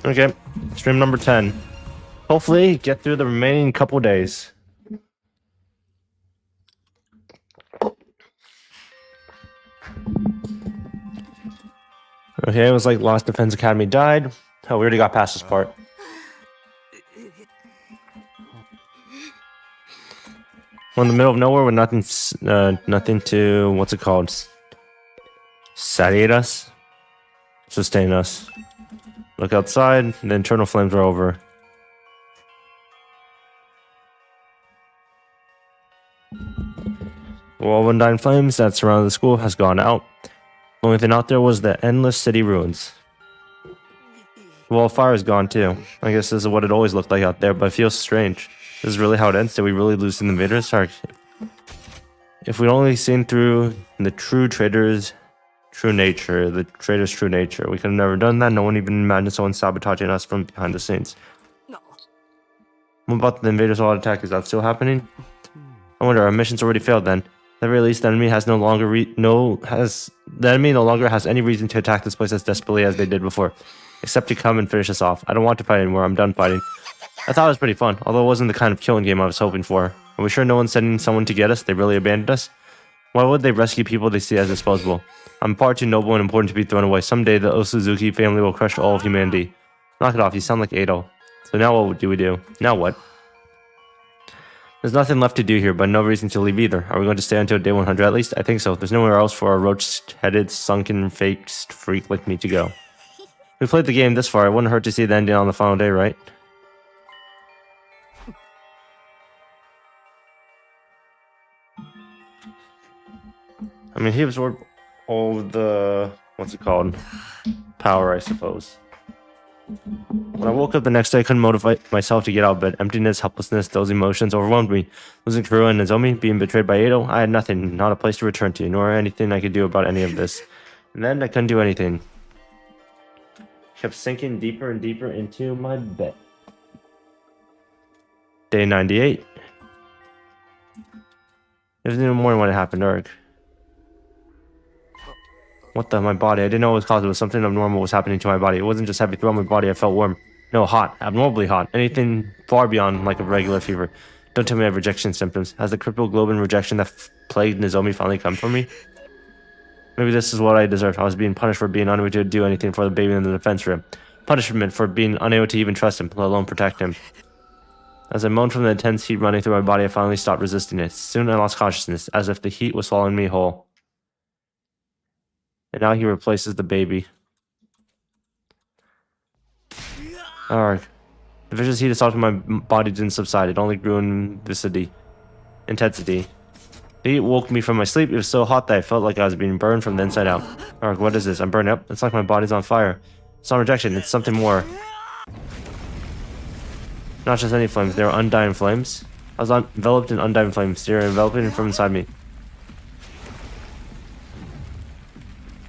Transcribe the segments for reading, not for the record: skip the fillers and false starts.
Okay, stream number 10. Hopefully, get through the remaining couple days. Okay, it was like Lost Defense Academy died. Oh, we already got past this part. We're in the middle of nowhere with nothing to, what's it called? Satiate us? Sustain us. Look outside, the internal flames are over. The wall of undying flames that surrounded the school has gone out. The only thing out there was the endless city ruins. The wall of fire is gone too. I guess this is what it always looked like out there, but it feels strange. This is really how it ends. Did we really lose the invaders? If we'd only seen through the trader's true nature, we could have never done that. No one even imagined someone sabotaging us from behind the scenes. What about the invaders' all attack? Is that still happening? I wonder, our mission's already failed then. At the very least, the enemy no longer has any reason to attack this place as desperately as they did before, except to come and finish us off. I don't want to fight anymore. I'm done fighting. I thought it was pretty fun, although it wasn't the kind of killing game I was hoping for. Are we sure no one's sending someone to get us? They really abandoned us? Why would they rescue people they see as disposable? I'm far too noble and important to be thrown away. Someday the Osuzuki family will crush all of humanity. Knock it off, you sound like Ado. So now what do we do? Now what? There's nothing left to do here, but no reason to leave either. Are we going to stay until day 100 at least? I think so. There's nowhere else for a roach-headed, sunken, faked freak like me to go. We played the game this far. It wouldn't hurt to see the ending on the final day, right? I mean, he absorbed all of the, what's it called? Power, I suppose. When I woke up the next day, I couldn't motivate myself to get out of bed. Emptiness, helplessness, those emotions overwhelmed me. Losing Kuro and Nozomi, being betrayed by Ado, I had nothing, not a place to return to, nor anything I could do about any of this. And then I couldn't do anything. Kept sinking deeper and deeper into my bed. Day 98. It was in the morning when it happened, Eric. What the? My body. I didn't know what was caused. It was something abnormal was happening to my body. It wasn't just heavy throughout my body. I felt warm. No, hot. Abnormally hot. Anything far beyond like a regular fever. Don't tell me I have rejection symptoms. Has the crippled globin rejection that plagued Nozomi finally come for me? Maybe this is what I deserved. I was being punished for being unable to do anything for the baby in the defense room. Punishment for being unable to even trust him, let alone protect him. As I moaned from the intense heat running through my body, I finally stopped resisting it. Soon I lost consciousness, as if the heat was swallowing me whole. And now he replaces the baby. Alright. The vicious heat assaulting my body didn't subside. It only grew in intensity. The heat woke me from my sleep. It was so hot that I felt like I was being burned from the inside out. Alright, what is this? I'm burning up. It's like my body's on fire. It's not rejection. It's something more. Not just any flames. They were undying flames. I was enveloped in undying flames. They were enveloping from inside me.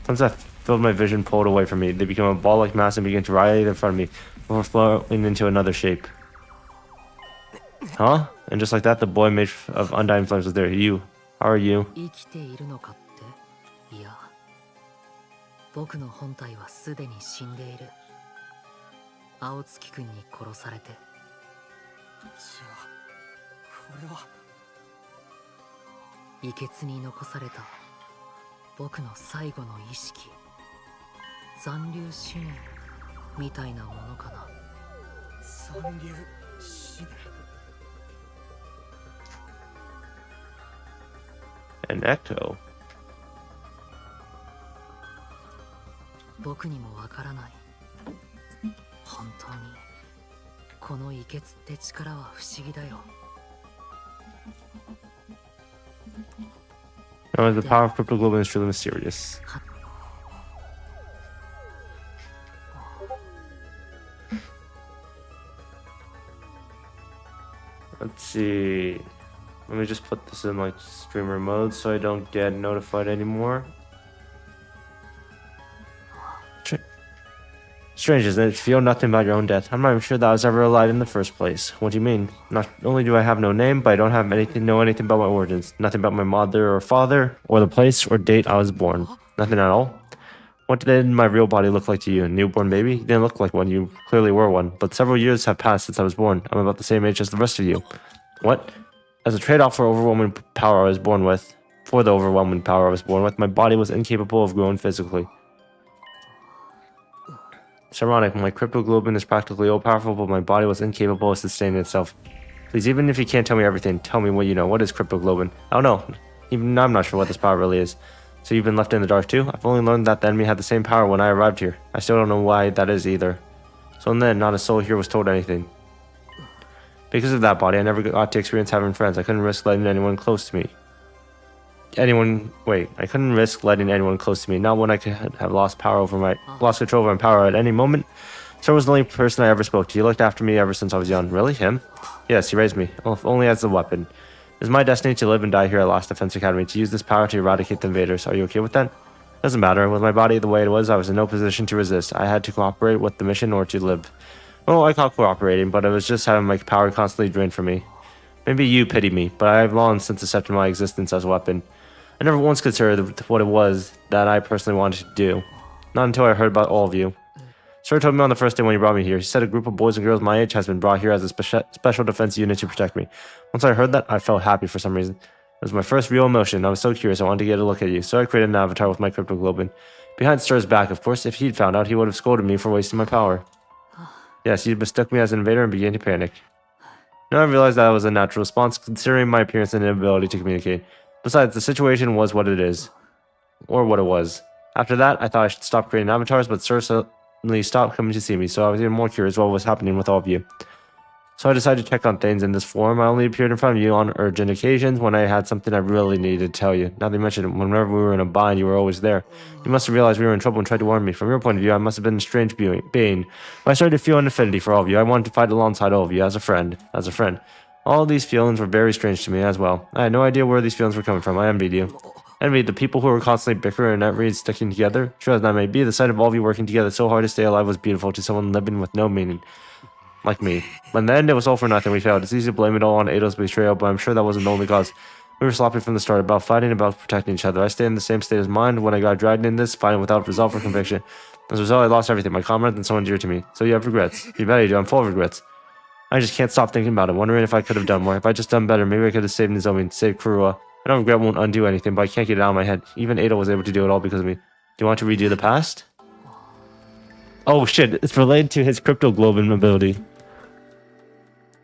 Once I filled my vision pulled away from me, they became a ball-like mass and began to writhe in front of me, before flowing into another shape. Huh? And just like that, the boy made of undying flames was there. You. How are you? An echo. No, the power of crypto globin is truly mysterious. Let's see. Let me just put this in like streamer mode so I don't get notified anymore. Strange, isn't it? Feel nothing about your own death. I'm not even sure that I was ever alive in the first place. What do you mean? Not only do I have no name, but I don't have know anything about my origins. Nothing about my mother or father, or the place or date I was born. Nothing at all. What did my real body look like to you? A newborn baby? You didn't look like one. You clearly were one. But several years have passed since I was born. I'm about the same age as the rest of you. What? As a trade-off for overwhelming power I was born with, my body was incapable of growing physically. It's ironic. My cryptoglobin is practically all-powerful, but my body was incapable of sustaining itself. Please, even if you can't tell me everything, tell me what you know. What is cryptoglobin? I don't know. Even I'm not sure what this power really is. So you've been left in the dark too? I've only learned that the enemy had the same power when I arrived here. I still don't know why that is either. So then, not a soul here was told anything. Because of that body, I never got to experience having friends. I couldn't risk letting anyone close to me. I couldn't risk letting anyone close to me. Not when I could have lost control over my power at any moment. Sir was the only person I ever spoke to. He looked after me ever since I was young. Really? Him? Yes, he raised me. Well, if only as a weapon. It is my destiny to live and die here at Lost Defense Academy, to use this power to eradicate the invaders. Are you okay with that? Doesn't matter. With my body the way it was, I was in no position to resist. I had to cooperate with the mission or to live. Well, I call cooperating, but it was just having my power constantly drained from me. Maybe you pity me, but I have long since accepted my existence as a weapon. I never once considered what it was that I personally wanted to do. Not until I heard about all of you. Sir told me on the first day when he brought me here. He said a group of boys and girls my age has been brought here as a special defense unit to protect me. Once I heard that, I felt happy for some reason. It was my first real emotion. I was so curious I wanted to get a look at you, so I created an avatar with my cryptoglobin. Behind Sir's back, of course. If he'd found out, he would have scolded me for wasting my power. Yes, he mistook me as an invader and began to panic. Now I realized that was a natural response, considering my appearance and inability to communicate. Besides, the situation was what it is. Or what it was. After that, I thought I should stop creating avatars, but Sir suddenly stopped coming to see me, so I was even more curious what was happening with all of you. So I decided to check on things in this form. I only appeared in front of you on urgent occasions when I had something I really needed to tell you. Now that you mentioned it, whenever we were in a bind, you were always there. You must have realized we were in trouble and tried to warn me. From your point of view, I must have been a strange being. But I started to feel an affinity for all of you. I wanted to fight alongside all of you as a friend. All these feelings were very strange to me as well. I had no idea where these feelings were coming from. I envied you. Envied the people who were constantly bickering and not sticking together. Sure as that may be, the sight of all of you working together so hard to stay alive was beautiful to someone living with no meaning. Like me. But in the end, it was all for nothing. We failed. It's easy to blame it all on Ado's betrayal, but I'm sure that wasn't the only cause. We were sloppy from the start, about fighting, about protecting each other. I stayed in the same state of mind when I got dragged in this, fighting without resolve or conviction. As a result, I lost everything, my comrades and someone dear to me. So you have regrets. You bet you do. I'm full of regrets. I just can't stop thinking about it, wondering if I could have done more. If I just done better, maybe I could have saved Nozomi, saved Kurua. I don't regret won't undo anything, but I can't get it out of my head. Even Ado was able to do it all because of me. Do you want to redo the past? Oh shit, it's related to his cryptoglobin ability.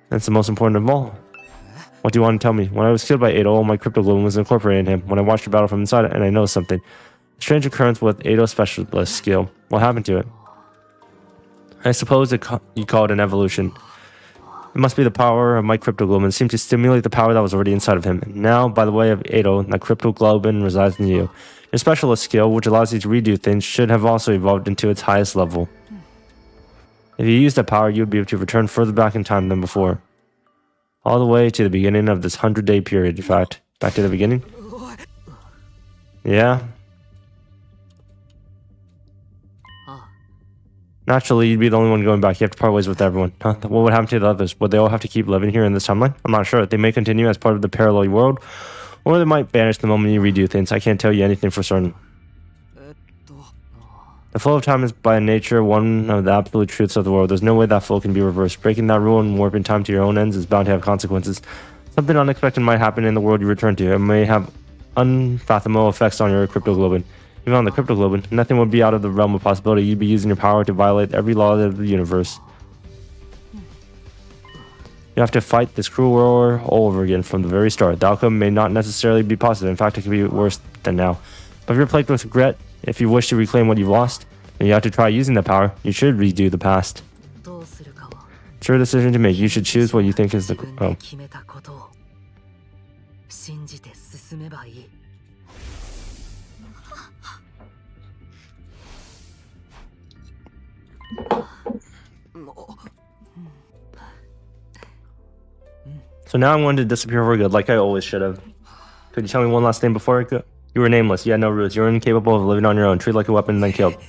That's the most important of all. What do you want to tell me? When I was killed by Ado, all my cryptoglobin was incorporated in him. When I watched the battle from inside, and I know something. A strange occurrence with Ado's specialist skill. What happened to it? I suppose you call it an evolution. It must be the power of my cryptoglobin. It seemed to stimulate the power that was already inside of him. And now, by the way of Ado, that cryptoglobin resides in you. Your specialist skill, which allows you to redo things, should have also evolved into its highest level. If you use that power, you would be able to return further back in time than before. All the way to the beginning of this 100-day period, in fact. Back to the beginning? Yeah. Naturally, you'd be the only one going back. You have to part ways with everyone. Huh? What would happen to the others? Would they all have to keep living here in this timeline? I'm not sure. They may continue as part of the parallel world, or they might vanish the moment you redo things. I can't tell you anything for certain. The flow of time is by nature one of the absolute truths of the world. There's no way that flow can be reversed. Breaking that rule and warping time to your own ends is bound to have consequences. Something unexpected might happen in the world you return to. It may have unfathomable effects on your cryptoglobin. Even on the cryptoglobin, nothing would be out of the realm of possibility. You'd be using your power to violate every law of the universe. You have to fight this cruel war all over again from the very start. The outcome may not necessarily be positive. In fact, it could be worse than now. But if you're plagued with regret, if you wish to reclaim what you've lost, then you have to try using the power. You should redo the past. It's your decision to make. You should choose what you think is the... Oh. So now I'm going to disappear for good, like I always should have. Could you tell me one last thing before I go? You were nameless, you had no roots, you were incapable of living on your own, treated like a weapon and then killed. Do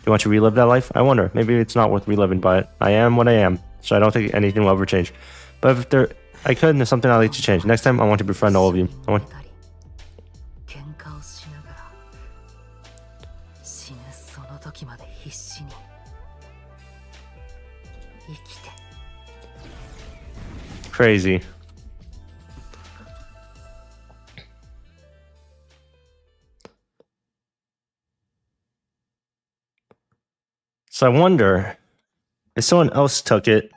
you want to relive that life? I wonder. Maybe it's not worth reliving, but I am what I am, so I don't think anything will ever change. But if I could, and there's something I'd like to change. Next time, I want to befriend all of you. Crazy. So I wonder if someone else took it.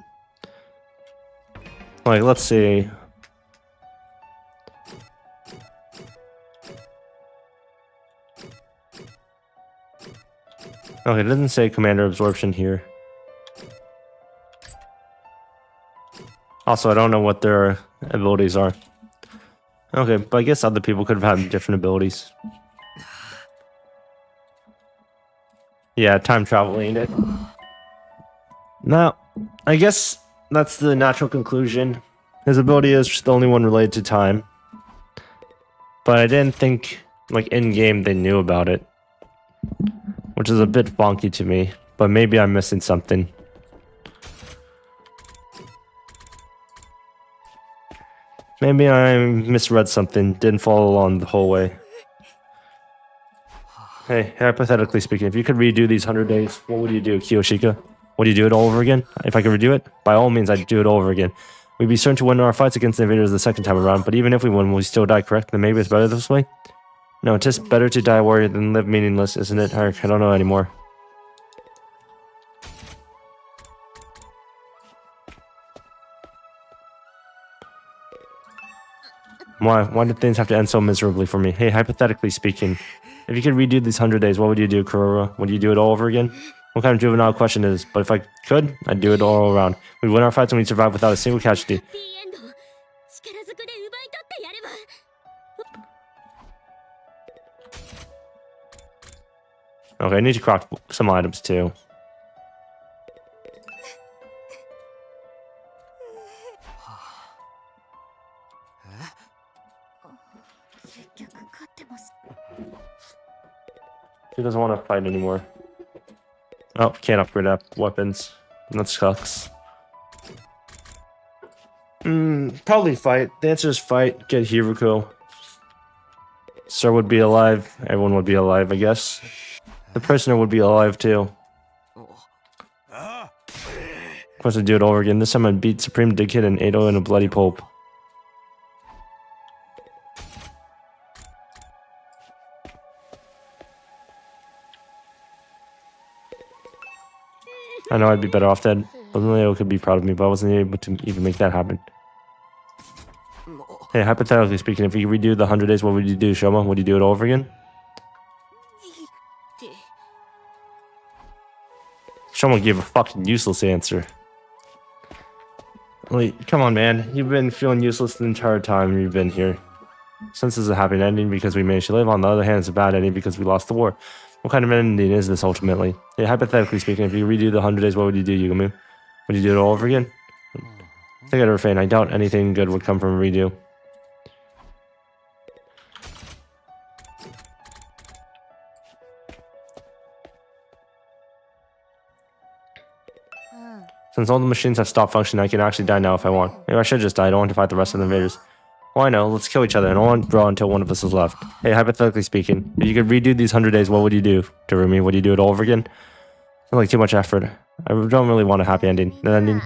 Like, let's see. Okay, it doesn't say commander absorption here. Also, I don't know what their abilities are. Okay, but I guess other people could have had different abilities. Yeah, time travel ain't it? Now, I guess that's the natural conclusion. His ability is the only one related to time. But I didn't think, like, in-game they knew about it. Which is a bit bonky to me. But maybe I'm missing something. Maybe I misread something, didn't follow along the whole way. Hey, hypothetically speaking, if you could redo these 100 days, what would you do, Kiyoshika? Would you do it all over again? If I could redo it, by all means, I'd do it all over again. We'd be certain to win our fights against the invaders the second time around, but even if we win, we still die, correct? Then maybe it's better this way? No, it's just better to die a warrior than live meaningless, isn't it? I don't know anymore. Why? Why did things have to end so miserably for me? Hey, hypothetically speaking, if you could redo these 100 days, what would you do, Kurora? Would you do it all over again? What kind of juvenile question is? But if I could, I'd do it all around. We'd win our fights and we'd survive without a single casualty. Okay, I need to craft some items too. He doesn't want to fight anymore. Oh, can't upgrade up weapons. That sucks. Probably fight. The answer is fight. Get Hiruko. Sir would be alive. Everyone would be alive, I guess. The prisoner would be alive too. Of course, I'd do it over again. This time I'd beat Supreme Dickhead and Ado in a bloody pulp. I know I'd be better off dead. But Leo could be proud of me, but I wasn't able to even make that happen. Hey, hypothetically speaking, if you redo the 100 days, what would you do, Shoma? Would you do it all over again? Shoma gave a fucking useless answer. Like, come on, man. You've been feeling useless the entire time you've been here. Since this is a happy ending because we managed to live, on the other hand, it's a bad ending because we lost the war. What kind of ending is this ultimately? Hey, hypothetically speaking, if you redo the 100 days, what would you do, Yugamu? Would you do it all over again? I think I'd refrain. I doubt anything good would come from a redo. Since all the machines have stopped functioning, I can actually die now if I want. Maybe I should just die. I don't want to fight the rest of the invaders. Well, I know. Let's kill each other, and I won't draw until one of us is left. Hey, hypothetically speaking, if you could redo these 100 days, what would you do, Darumi? Would you do it all over again? It's like too much effort. I don't really want a happy ending. An ending.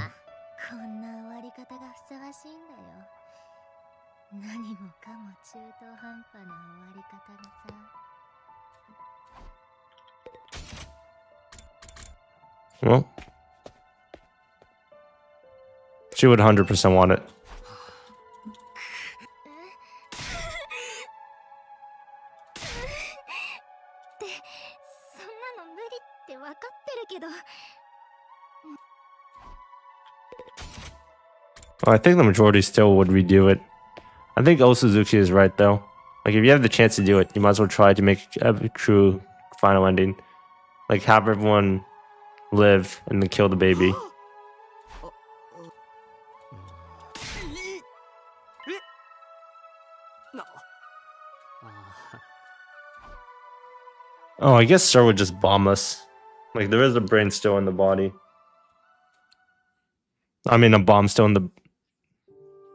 Well, she would 100% want it. Well, I think the majority still would redo it. I think Osuzuki is right, though. Like, if you have the chance to do it, you might as well try to make a true final ending. Like, have everyone live and then kill the baby. Oh, I guess Sir would just bomb us. Like, there is a brain still in the body. I mean, a bomb still in the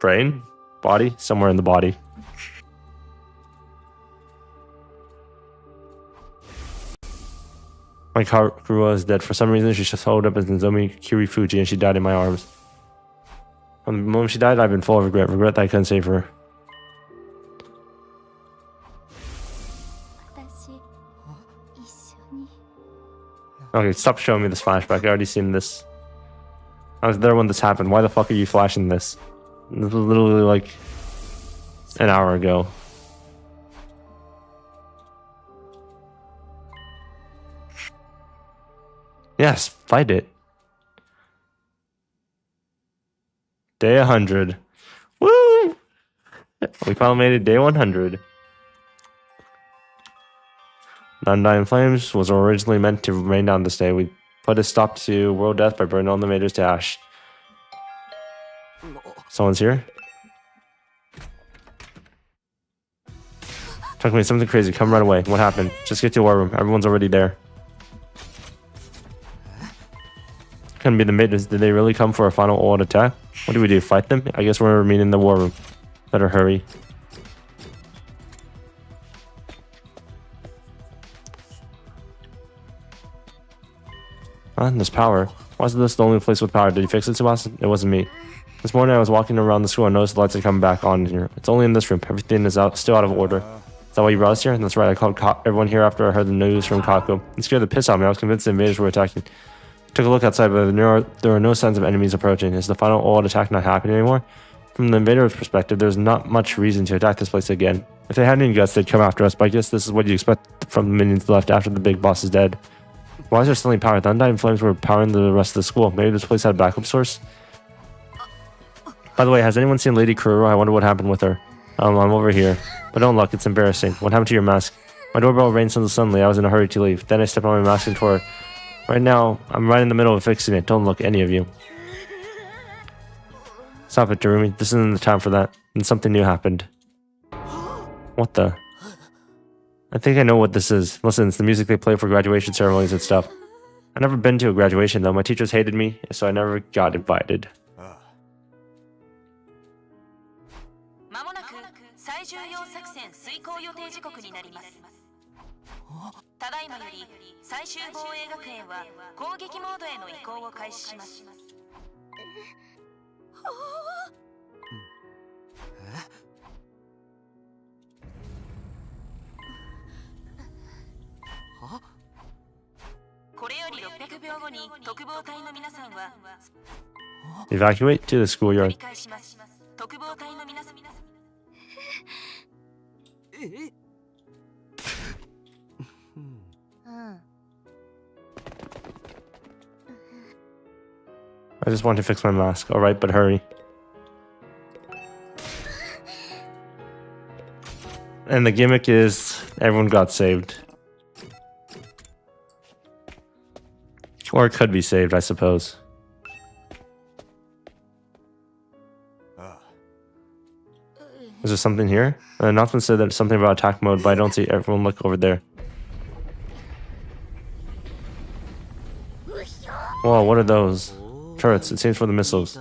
brain? Body? Somewhere in the body. My Karua is dead. For some reason, she showed up as Nozomi Kirifuji and she died in my arms. From the moment she died, I've been full of regret. Regret that I couldn't save her. Okay, stop showing me this flashback. I already seen this. I was there when this happened. Why the fuck are you flashing this? This was literally like an hour ago. Yes, fight it. Day 100. Woo! We finally made it day 100. The Undying Flames was originally meant to rain down this day. We put a stop to world death by burning all the invaders to ash. Someone's here? Talk to me, something crazy. Come right away. What happened? Just get to the war room. Everyone's already there. Couldn't be the invaders. Did they really come for a final old attack? What do we do? Fight them? I guess we're meeting in the war room. Better hurry. There's power. Why is this the only place with power? Did you fix it, Sebastian? It wasn't me. This morning I was walking around the school and noticed the lights had come back on here. It's only in this room. Everything is still out of order. Is that why you brought us here? That's right. I called everyone here after I heard the news from Kako. It scared the piss out of me. I was convinced the invaders were attacking. Took a look outside, but there are no signs of enemies approaching. Is the final old attack not happening anymore? From the invader's perspective, there's not much reason to attack this place again. If they had any guts, they'd come after us, but I guess this is what you expect from the minions left after the big boss is dead. Why is there suddenly power? The Undying Flames were powering the rest of the school. Maybe this place had a backup source? By the way, has anyone seen Lady Kurura? I wonder what happened with her. I'm over here. But don't look, it's embarrassing. What happened to your mask? My doorbell rang so suddenly, I was in a hurry to leave. Then I stepped on my mask and tore it. Right now, I'm right in the middle of fixing it. Don't look, any of you. Stop it, Darumi. This isn't the time for that. And something new happened. What the? I think I know what this is. Listen, it's the music they play for graduation ceremonies and stuff. I've never been to a graduation though. My teachers hated me, so I never got invited. Evacuate to the schoolyard. I just want to fix my mask. Alright, but hurry. And the gimmick is everyone got saved. Or it could be saved, I suppose. Is there something here? An announcement said that something about attack mode, but I don't see everyone. Look over there. Whoa, what are those? Turrets, it seems for the missiles.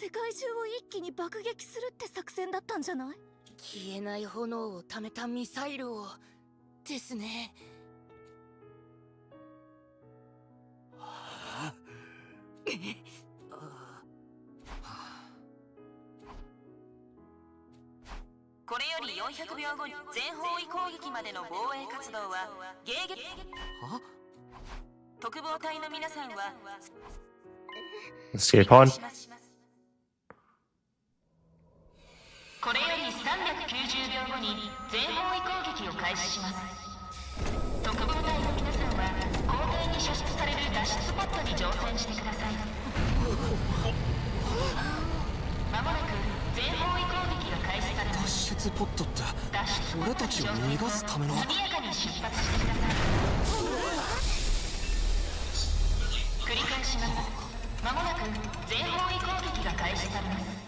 世界中を一気に爆撃するって作戦だったんじゃない？消えない炎を溜めたミサイルをですね。これより400秒後に全方位攻撃までの防衛活動は迎撃。特防隊の皆さんは Escape pod. これより390秒後に全方位攻撃を開始します。特防隊の皆さんは校庭に射出される脱出ポットに乗船してください。まもなく全方位攻撃が開始されます。脱出ポットって俺たちを逃がすための。速やかに出発してください。繰り返します。まもなく全方位攻撃が開始されます。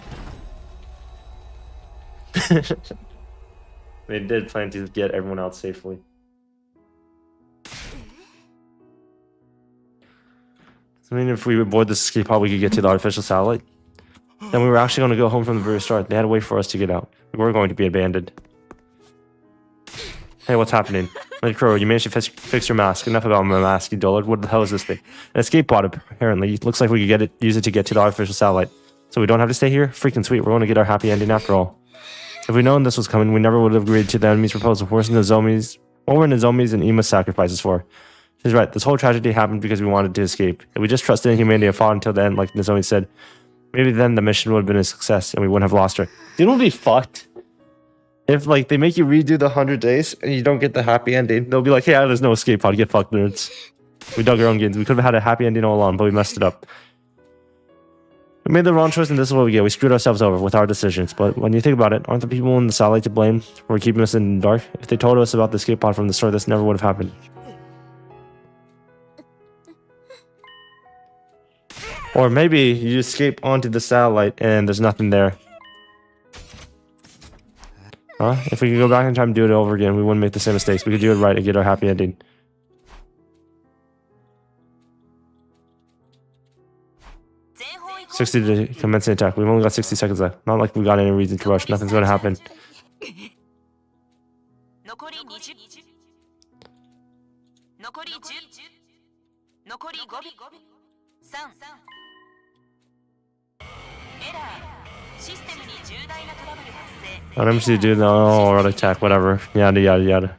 They did plan to get everyone out safely. I mean, if we board this escape pod, we could get to the artificial satellite. Then we were actually going to go home from the very start. They had to wait for us to get out. We were going to be abandoned. Hey, what's happening? Lady Crow, you managed to fix your mask. Enough about my mask, you dullard. What the hell is this thing? An escape pod, apparently. Looks like we could use it to get to the artificial satellite. So we don't have to stay here? Freaking sweet. We're going to get our happy ending after all. If we'd known this was coming, we never would have agreed to the enemy's proposal. What were Nozomi's and Ima's sacrifices for? She's right. This whole tragedy happened because we wanted to escape. If we just trusted in humanity and fought until the end, like Nozomi said, maybe then the mission would have been a success and we wouldn't have lost her. You know what would be fucked? If, like, they make you redo the 100 days and you don't get the happy ending, they'll be like, hey, there's no escape pod. Get fucked, nerds. We dug our own games. We could have had a happy ending all along, but we messed it up. We made the wrong choice and this is what we get. We screwed ourselves over with our decisions. But when you think about it, aren't the people in the satellite to blame for keeping us in the dark? If they told us about the escape pod from the start, this never would have happened. Or maybe you escape onto the satellite and there's nothing there. Huh? If we could go back in time and do it over again, we wouldn't make the same mistakes. We could do it right and get our happy ending. "60 to commence the attack. We've only got 60 seconds left. Not like we got any reason to rush. Nothing's going to happen." I don't see do the auto attack, whatever. Yada yada yada.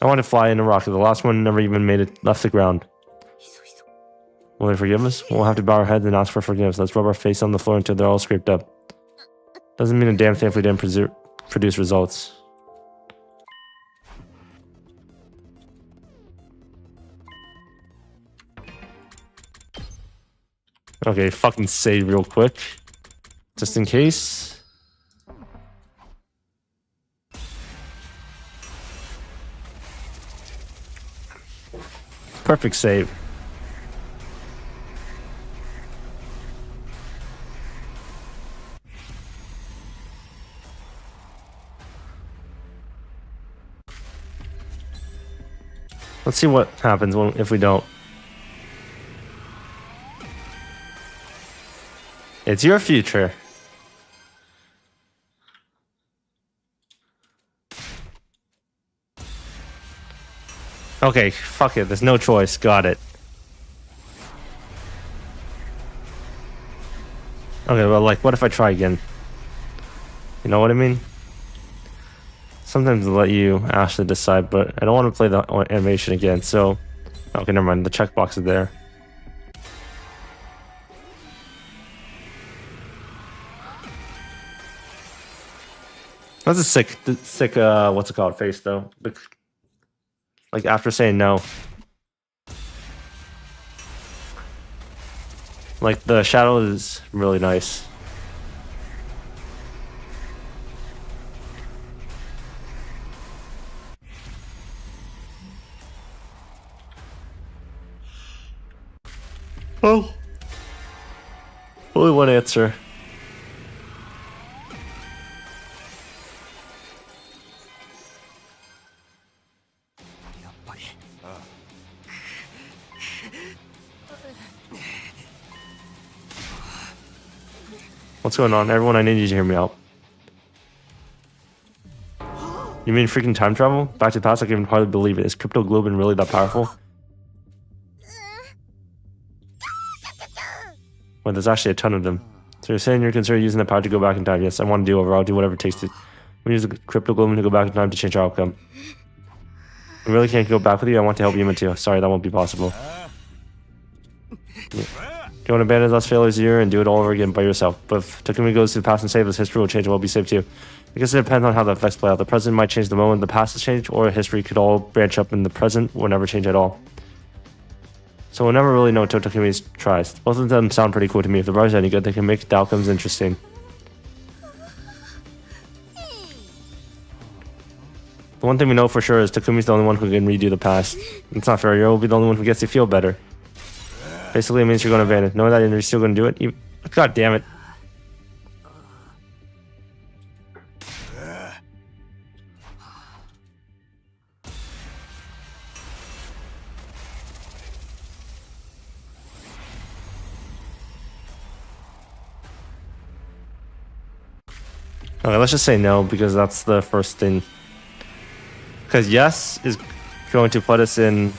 I want to fly in a rocket. The last one never even left the ground. Will they forgive us? We'll have to bow our heads and ask for forgiveness. Let's rub our face on the floor until they're all scraped up. Doesn't mean a damn thing if we didn't produce results. Okay, fucking save real quick. Just in case. Perfect save. Let's see what happens if we don't. It's your future. Okay, fuck it. There's no choice. Got it. Okay, well, like, what if I try again? You know what I mean? Sometimes they'll let you actually decide, but I don't want to play the animation again, so... Okay, never mind. The checkbox is there. That's a sick, what's it called, face, though. Like, after saying no. Like, the shadow is really nice. Oh. Only one answer. What's going on? Everyone, I need you to hear me out. You mean freaking time travel? Back to the past? I can hardly believe it. Is Crypto Globin really that powerful? Well, there's actually a ton of them. So you're saying you're considering using that power to go back in time? Yes, I want to do over. I'll do whatever it takes to... We use the Crypto Globin to go back in time to change our outcome. I really can't go back with you. I want to help Yuma too. Sorry, that won't be possible. Yeah. You want to abandon us failures here and do it all over again by yourself. But if Takumi goes to the past and saves us, history will change and we'll be saved too. I guess it depends on how the effects play out. The present might change the moment the past has changed, or history could all branch up in the present or never change at all. So we'll never really know until Takumi tries. Both of them sound pretty cool to me. If the writer's any good, they can make the outcomes interesting. The one thing we know for sure is Takumi's the only one who can redo the past. It's not fair. You'll be the only one who gets to feel better. Basically, it means you're going to abandon. Knowing that you're still going to do it. God damn it. Okay, let's just say no, because that's the first thing. Because yes is going to put us in...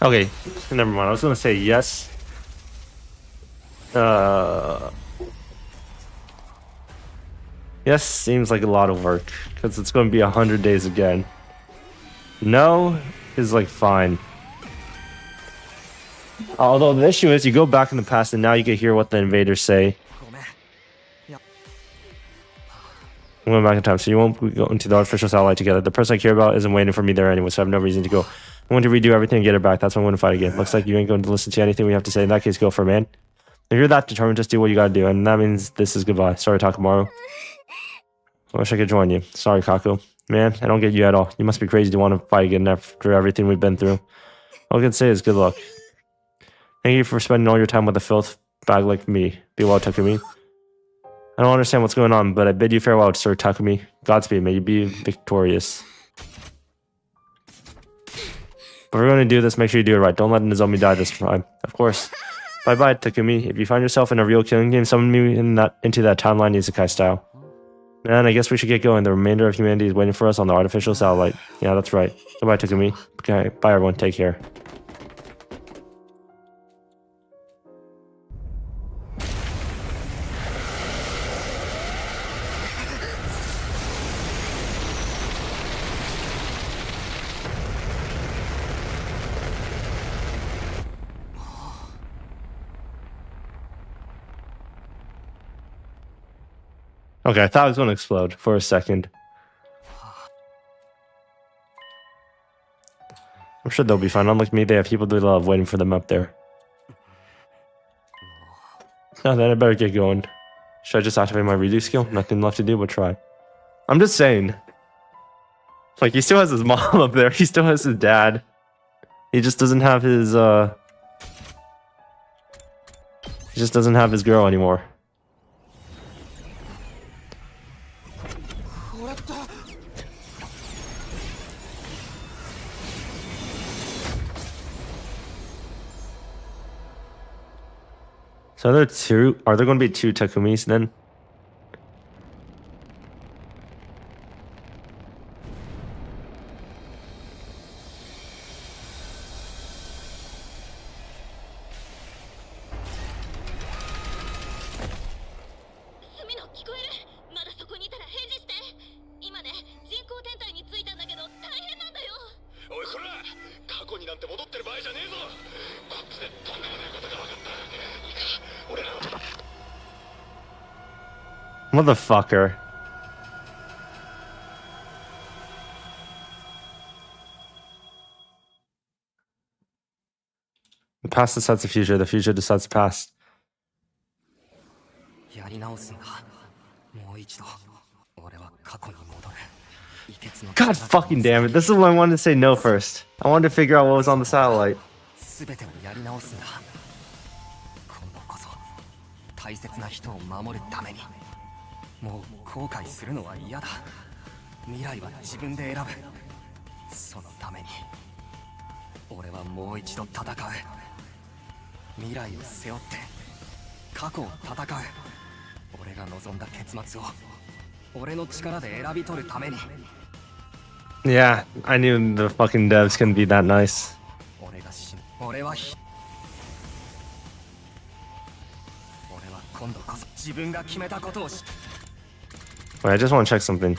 Okay, never mind. I was going to say yes. Yes seems like a lot of work, because it's going to be 100 days again. No is like fine. Although the issue is you go back in the past and now you can hear what the invaders say. I'm going back in time, so you won't go into the artificial satellite together. The person I care about isn't waiting for me there anyway, so I have no reason to go. I'm going to redo everything and get her back. That's why I'm going to fight again. Looks like you ain't going to listen to anything we have to say. In that case, go for it, man. If you're that determined, just do what you gotta do, and that means this is goodbye. Sorry, Takamaru. I wish I could join you. Sorry, Kaku. Man, I don't get you at all. You must be crazy to want to fight again after everything we've been through. All I can say is good luck. Thank you for spending all your time with a filth bag like me. Be well, Takumi. I don't understand what's going on, but I bid you farewell, Sir Takumi. Godspeed, may you be victorious. But we're going to do this, make sure you do it right. Don't let Nozomi die this time. Of course. Bye-bye, Takumi. If you find yourself in a real killing game, summon me into that timeline Isekai style. Man, I guess we should get going. The remainder of humanity is waiting for us on the artificial satellite. Yeah, that's right. Goodbye, Takumi. Okay, bye everyone. Take care. Okay, I thought it was going to explode for a second. I'm sure they'll be fine. Unlike me, they have people they love waiting for them up there. Now then, I better get going. Should I just activate my redo skill? Nothing left to do but try. I'm just saying. Like, he still has his mom up there. He still has his dad. He just doesn't have his, He just doesn't have his girl anymore. So are there going to be two Takumis then? Motherfucker. The past decides the future decides the past. God fucking damn it. This is why I wanted to say no first. I wanted to figure out what was on the satellite. Yeah, I knew the fucking devs couldn't be that nice. Wait, I just want to check something.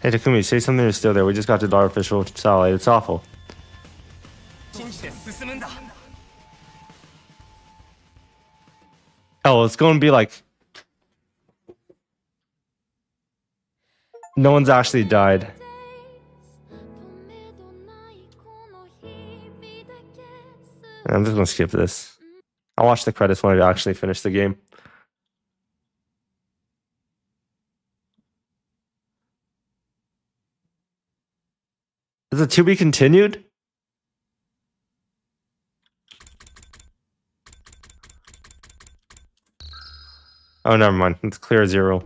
Hey Takumi, say something is still there. We just got to the artificial satellite. It's awful. Oh, it's going to be like... No one's actually died. I'm just going to skip this. I'll watch the credits when I actually finish the game. Is it to be continued? Oh, never mind. It's clear 0.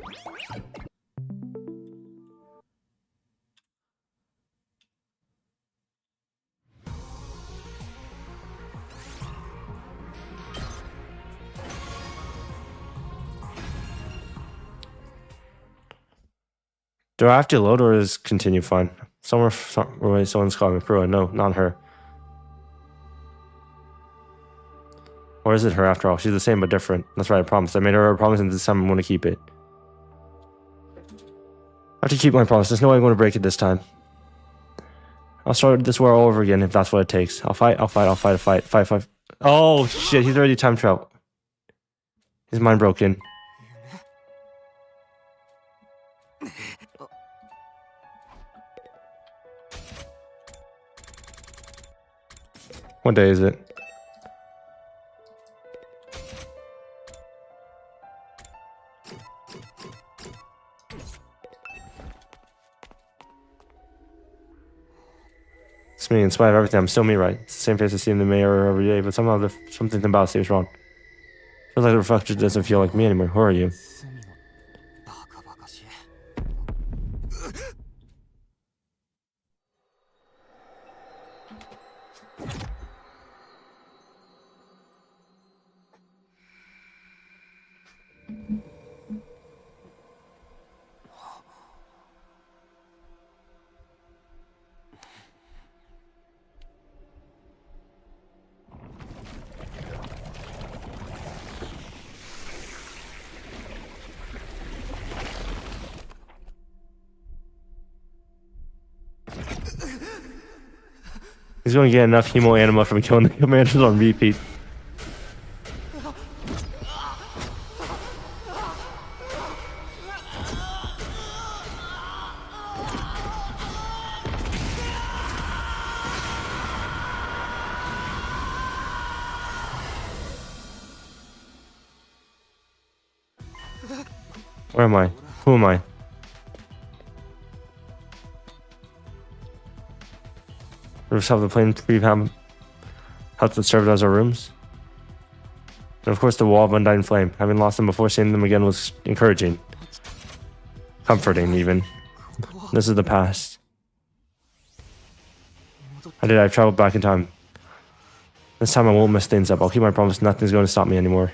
Do I have to load or is continue fine? Someone's calling me Prua. No, not her. Or is it her after all? She's the same but different. That's right, I promised. I made her a promise and this time I'm going to keep it. I have to keep my promise. There's no way I'm going to break it this time. I'll start this war all over again if that's what it takes. I'll fight. Oh shit, he's already time traveled. His mind broken. What day is it? It's me, in spite of everything, I'm still me, right? It's the same face I see in the mirror every day, but somehow something about it seems wrong. Feels like the reflection doesn't feel like me anymore. Who are you? He's going to get enough hemo anima from killing the commanders on repeat. Where am I? Who am I? Roofs have the plane huts that served as our rooms. And of course the wall of undying flame. Having lost them before, seeing them again was encouraging. Comforting, even. This is the past. I've traveled back in time. This time I won't mess things up. I'll keep my promise. Nothing's going to stop me anymore.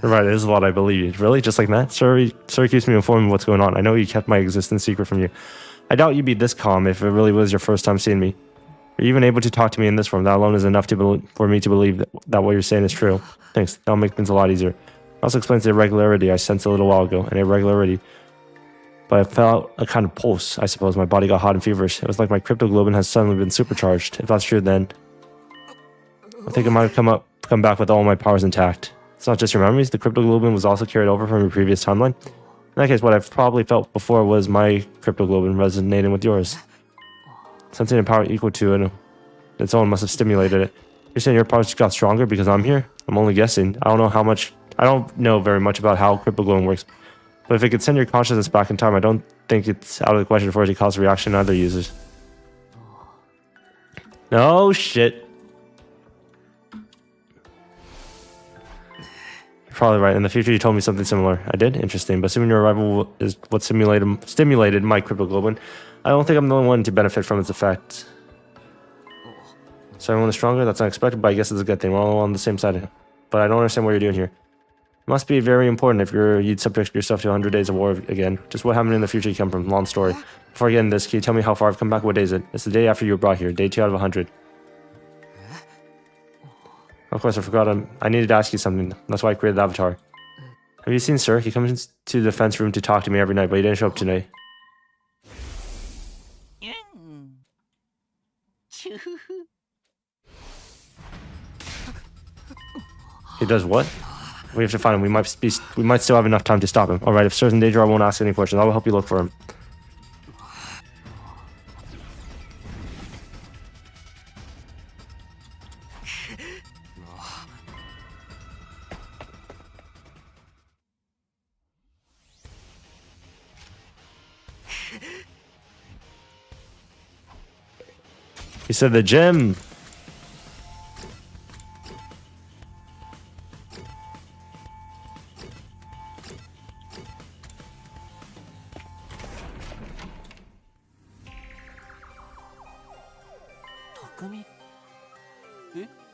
Right, it is a lot I believe. Really? Just like that? Sir keeps me informed of what's going on. I know you kept my existence secret from you. I doubt you'd be this calm if it really was your first time seeing me. You're even able to talk to me in this form. That alone is enough for me to believe that what you're saying is true. Thanks. That'll make things a lot easier. It also explains the irregularity I sensed a little while ago. An irregularity. But I felt a kind of pulse, I suppose. My body got hot and feverish. It was like my cryptoglobin has suddenly been supercharged. If that's true, then I think it might have come back with all my powers intact. It's not just your memories. The cryptoglobin was also carried over from your previous timeline. In that case, what I've probably felt before was my cryptoglobin resonating with yours. Sensing a power equal to it, its own must have stimulated it. You're saying your powers got stronger because I'm here? I'm only guessing. I don't know very much about how cryptoglobin works. But if it could send your consciousness back in time, I don't think it's out of the question for it to cause a reaction in other users. No shit. You're probably right. In the future, you told me something similar. I did? Interesting. But assuming your arrival is what stimulated my cryptoglobin, I don't think I'm the only one to benefit from its effect. So everyone is stronger? That's unexpected, but I guess it's a good thing. We're all on the same side. But I don't understand what you're doing here. It must be very important if you'd subject yourself to 100 days of war again. Just what happened in the future you come from. Long story. Before I get into this, can you tell me how far I've come back? What day is it? It's the day after you were brought here. Day 2 out of 100. Of course, I forgot him. I needed to ask you something. That's why I created the avatar. Have you seen Sir? He comes to the defense room to talk to me every night, but he didn't show up today. He does what? We have to find him. We might still have enough time to stop him. All right, if Sir's in danger, I won't ask any questions. I will help you look for him. He said the gym.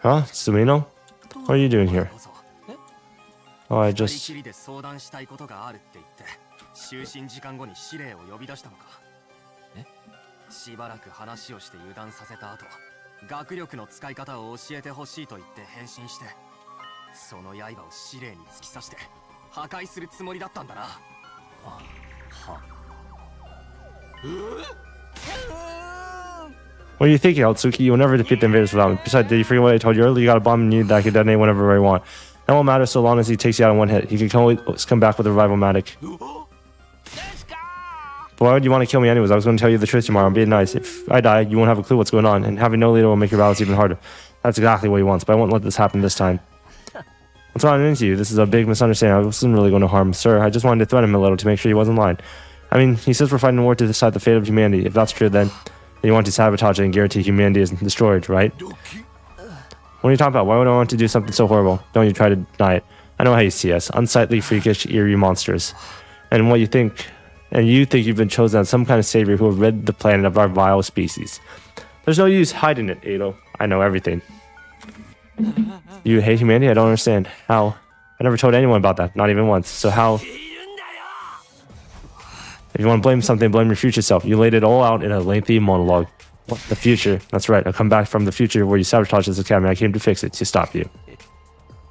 Huh? Sumino? What are you doing here? Oh, I just... しばらく話をして油断させた後、学力の使い方を教えてほしいと言って返信して、その刃を司令に突き刺して破壊するつもりだったんだな。What are you thinking, Otsuki? You'll never defeat the invaders without me. Besides, did you forget what I told you earlier? You got a bomb and you that can detonate whenever I want. That won't matter so long as he takes you out in one hit. He can always come back with a revival-matic. But why would you want to kill me anyways? I was going to tell you the truth tomorrow. I'm being nice. If I die, you won't have a clue what's going on, and having no leader will make your battles even harder. That's exactly what he wants, but I won't let this happen this time. What's wrong with you? This is a big misunderstanding. I wasn't really going to harm Sir. I just wanted to threaten him a little to make sure he wasn't lying. I mean, he says we're fighting a war to decide the fate of humanity. If that's true, then you want to sabotage it and guarantee humanity is destroyed, right? What are you talking about? Why would I want to do something so horrible? Don't you try to deny it. I know how you see us. Unsightly, freakish, eerie monsters. And what you think... And you think you've been chosen as some kind of savior who will rid the planet of our vile species. There's no use hiding it, Ado. I know everything. You hate humanity? I don't understand. How? I never told anyone about that. Not even once. So how... If you want to blame something, blame your future self. You laid it all out in a lengthy monologue. What? The future? That's right. I come back from the future where you sabotaged this academy. I came to fix it, to stop you. So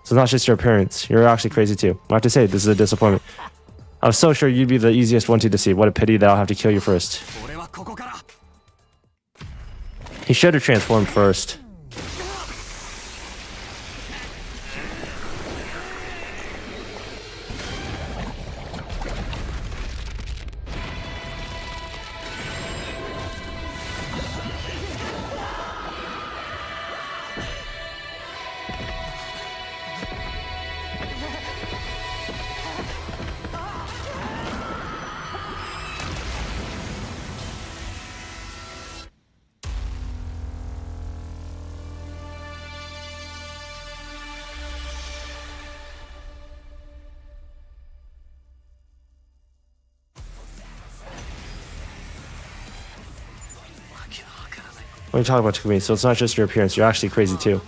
it's not just your appearance. You're actually crazy too. I have to say, this is a disappointment. I was so sure you'd be the easiest one to deceive. What a pity that I'll have to kill you first. He should have transformed first. What are you talking about, Takumi? So it's not just your appearance, you're actually crazy too.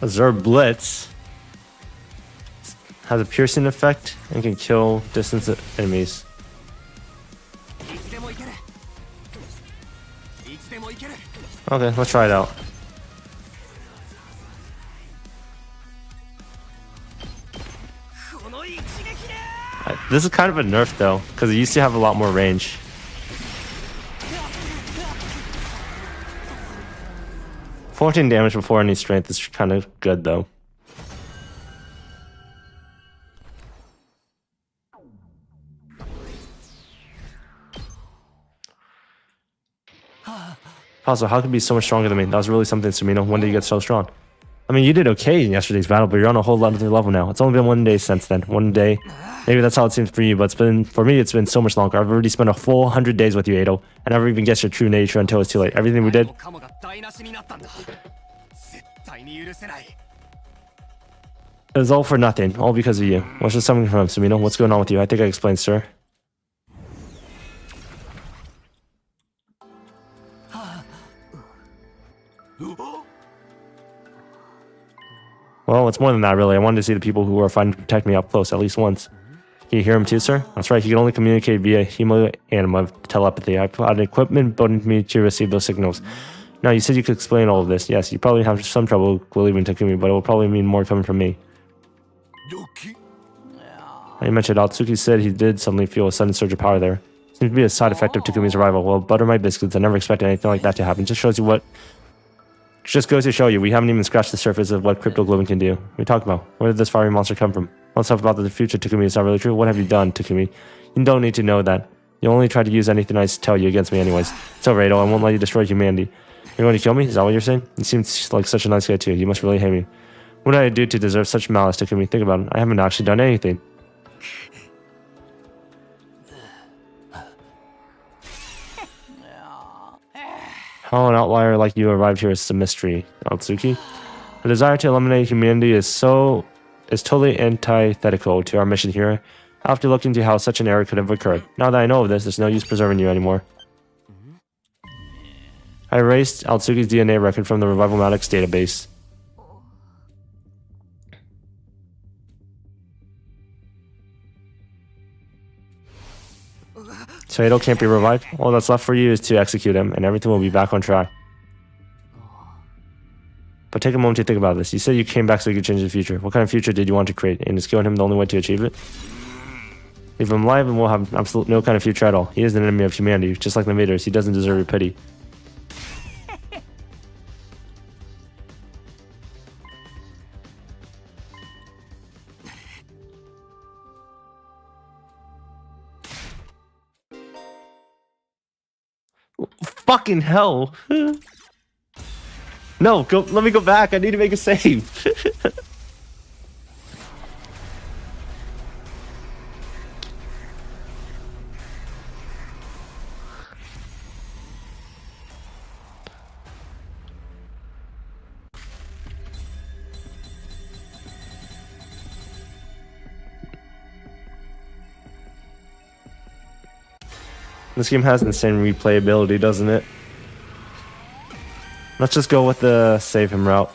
Zerg Blitz has a piercing effect and can kill distance enemies. Okay, let's try it out. This is kind of a nerf though, because it used to have a lot more range. $14 damage before any strength is kind of good though. Also, how could you be so much stronger than me? That was really something, Sumino. When did you get so strong? I mean, you did okay in yesterday's battle, but you're on a whole other level now. It's only been 1 day since then. 1 day. Maybe that's how it seems for you, but for me, it's been so much longer. I've already spent a full 100 days with you, Edo. I never even guessed your true nature until it's too late. Everything we did... It was all for nothing. All because of you. What's just something from Sumino? What's going on with you? I think I explained, sir. Well, it's more than that, really. I wanted to see the people who were fighting to protect me up close, at least once. Can you hear him too, sir? That's right, he can only communicate via hemo telepathy. I had equipment built into me to receive those signals. Now, you said you could explain all of this. Yes, you probably have some trouble believing Takumi, but it will probably mean more coming from me. You mentioned Atsuki said he did suddenly feel a sudden surge of power there. Seems to be a side effect of Takumi's arrival. Well, butter my biscuits. I never expected anything like that to happen. Just goes to show you, we haven't even scratched the surface of what crypto glowing can do. What are we talking about? Where did this fiery monster come from? All stuff about the future, Takumi, is not really true. What have you done, Takumi? You don't need to know that. You only try to use anything I tell you against me anyways. It's over, Edo. I won't let you destroy humanity. You're going to kill me? Is that what you're saying? You seem like such a nice guy too. You must really hate me. What did I do to deserve such malice, Takumi? Think about it. I haven't actually done anything. How an outlier like you arrived here is a mystery, Atsuki. The desire to eliminate humanity is totally antithetical to our mission here. I have to look into how such an error could have occurred. Now that I know of this, there's no use preserving you anymore. I erased Atsuki's DNA record from the Revivalmatics database. So Edo can't be revived? All that's left for you is to execute him, and everything will be back on track. But take a moment to think about this. You said you came back so you could change the future. What kind of future did you want to create? And is killing him the only way to achieve it? Leave him alive and we'll have absolutely no kind of future at all. He is an enemy of humanity, just like the invaders. He doesn't deserve your pity. Fucking hell. No, let me go back. I need to make a save. This game has insane replayability, doesn't it? Let's just go with the save him route.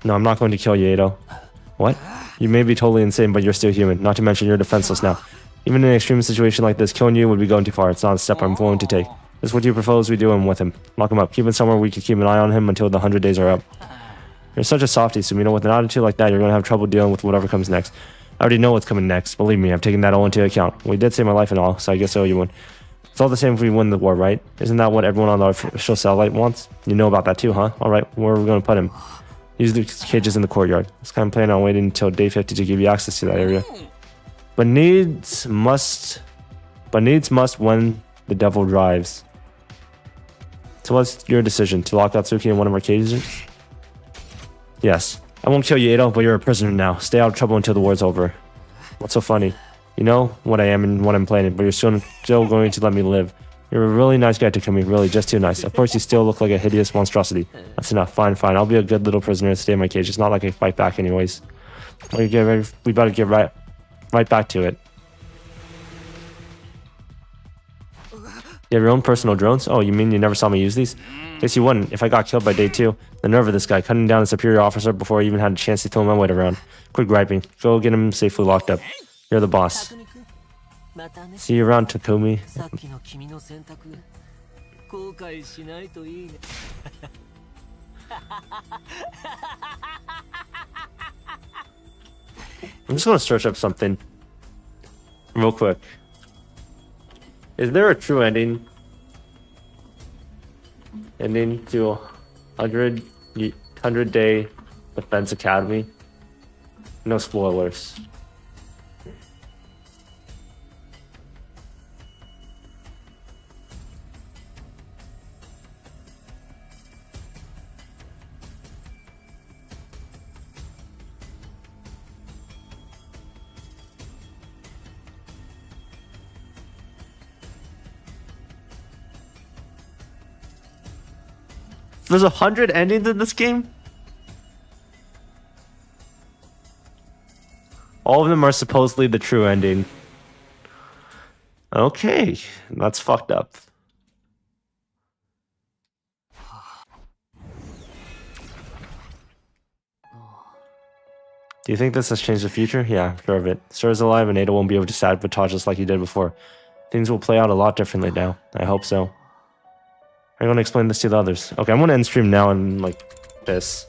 No, I'm not going to kill you, Edo. What? You may be totally insane, but you're still human. Not to mention you're defenseless now. Even in an extreme situation like this, killing you would be going too far. It's not a step I'm willing to take. This is what you propose we do him with him. Lock him up. Keep him somewhere we can keep an eye on him until the 100 days are up. You're such a softie, Sumino. With an attitude like that, you're going to have trouble dealing with whatever comes next. I already know what's coming next. Believe me, I've taken that all into account. We did save my life and all, so I guess I owe you one. It's all the same if we win the war, right? Isn't that what everyone on the official satellite wants? You know about that too, huh? Alright, where are we going to put him? Use the cages in the courtyard. I was kind of planning on waiting until day 50 to give you access to that area. But needs must when the devil drives. So what's your decision? To lock Atsuki in one of our cages? Yes. I won't kill you, Edo, but you're a prisoner now. Stay out of trouble until the war's over. What's so funny? You know what I am and what I'm planning, but you're still going to let me live. You're a really nice guy, Takumi. Really, just too nice. Of course, you still look like a hideous monstrosity. That's enough. Fine. I'll be a good little prisoner and stay in my cage. It's not like I fight back anyways. We better get right back to it. You have your own personal drones? Oh, you mean you never saw me use these? Guess you wouldn't. If I got killed by day 2. The nerve of this guy, cutting down a superior officer before I even had a chance to throw my weight around. Quit griping. Go get him safely locked up. You're the boss. See you around, Takumi. I'm just gonna search up something real quick. Is there a true ending to 100 Day Defense Academy? No spoilers. There's 100 endings in this game? All of them are supposedly the true ending. Okay, that's fucked up. Do you think this has changed the future? Yeah, I'm sure of it. Sir's alive and Ada won't be able to sabotage us like he did before. Things will play out a lot differently now. I hope so. I'm going to explain this to the others. Okay, I'm going to end stream now and like this.